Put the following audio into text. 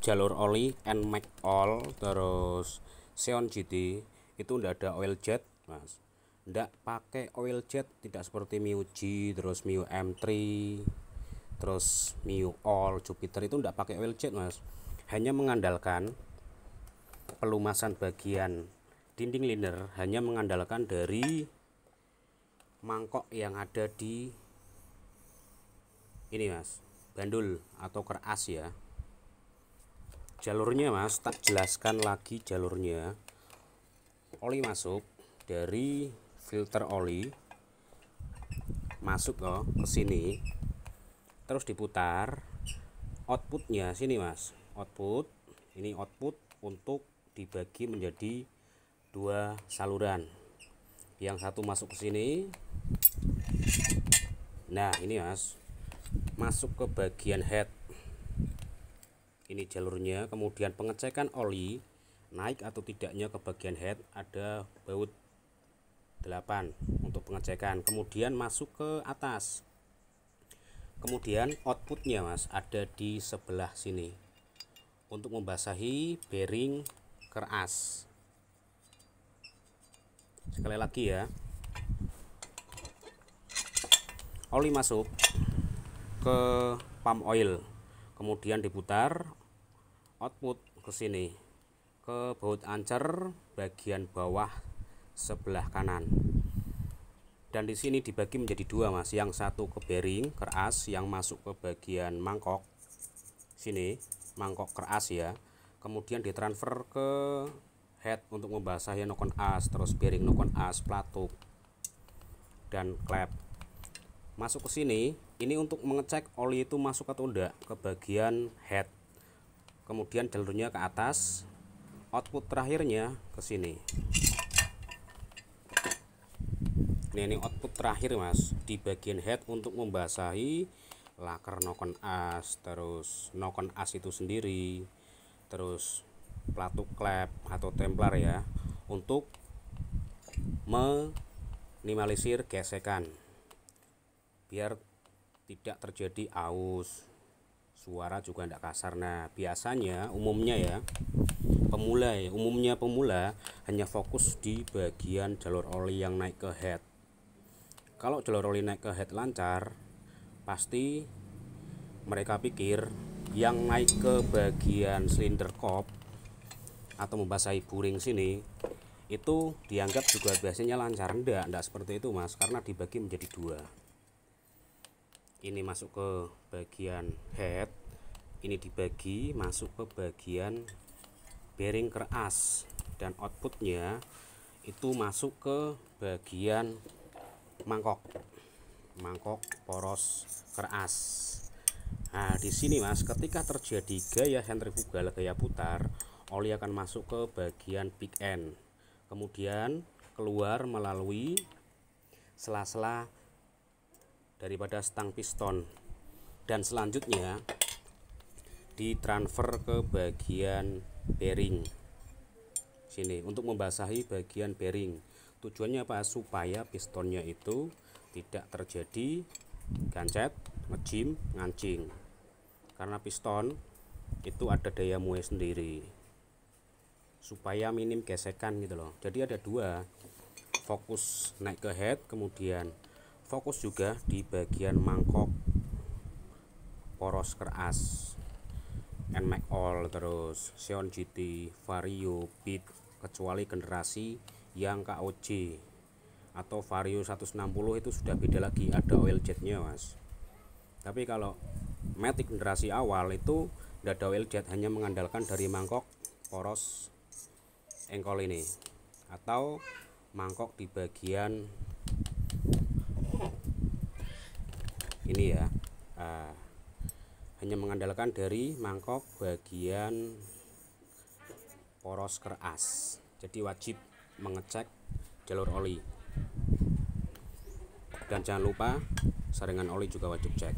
jalur oli NMAX All terus Xeon GT itu ndak ada oil jet mas, ndak pakai oil jet, tidak seperti Mio G terus Mio M3 terus Mio All Jupiter itu ndak pakai oil jet mas, hanya mengandalkan pelumasan bagian dinding liner, hanya mengandalkan dari mangkok yang ada di ini mas, bandul atau keras ya. Jalurnya mas, tak jelaskan lagi jalurnya. Oli masuk dari filter oli, masuk ke sini, terus diputar. Outputnya sini mas, output ini output untuk dibagi menjadi dua saluran. Yang satu masuk ke sini. Nah ini mas, masuk ke bagian head. Ini jalurnya. Kemudian pengecekan oli naik atau tidaknya ke bagian head, ada baut 8 untuk pengecekan. Kemudian masuk ke atas. Kemudian outputnya mas ada di sebelah sini untuk membasahi bearing keras. Sekali lagi ya, oli masuk ke pump oil, kemudian diputar, output ke sini ke baut ancer bagian bawah sebelah kanan. Dan di sini dibagi menjadi dua mas, yang satu ke bearing keras yang masuk ke bagian mangkok sini, mangkok keras ya. Kemudian ditransfer ke head untuk membasahi nokon as, terus bearing nokon as, pelatuk dan klep. Masuk ke sini, ini untuk mengecek oli itu masuk atau enggak ke bagian head. Kemudian jalurnya ke atas, output terakhirnya ke sini. Ini output terakhir mas di bagian head untuk membasahi laker nokon as, terus nokon as itu sendiri, terus pelatuk klep atau templar ya, untuk meminimalisir gesekan biar tidak terjadi aus, suara juga tidak kasar. Nah biasanya umumnya ya pemula hanya fokus di bagian jalur oli yang naik ke head. Kalau jalur oli naik ke head lancar, pasti mereka pikir yang naik ke bagian silinder kop atau membasahi buring sini itu dianggap juga biasanya lancar. Enggak seperti itu mas, karena dibagi menjadi dua. Ini masuk ke bagian head, ini dibagi masuk ke bagian bearing keras, dan outputnya itu masuk ke bagian mangkok poros keras. Nah di sini mas, ketika terjadi gaya sentrifugal, gaya putar, oli akan masuk ke bagian big end, kemudian keluar melalui sela-sela daripada stang piston, dan selanjutnya ditransfer ke bagian bearing sini untuk membasahi bagian bearing. Tujuannya apa? Supaya pistonnya itu tidak terjadi gancet, ngejim, ngancing, karena piston itu ada daya muai sendiri, supaya minim gesekan gitu loh. Jadi ada dua, fokus naik ke head, kemudian fokus juga di bagian mangkok poros keras NMAX All, terus Xeon GT, Vario, Beat, kecuali generasi yang KOJ atau Vario 160 itu sudah beda lagi, ada oil jetnya mas. Tapi kalau Matic generasi awal itu tidak ada oil jet, hanya mengandalkan dari mangkok poros engkol ini atau mangkok di bagian ini ya. Hanya mengandalkan dari mangkok bagian poros keras. Jadi wajib mengecek jalur oli, dan jangan lupa saringan oli juga wajib cek.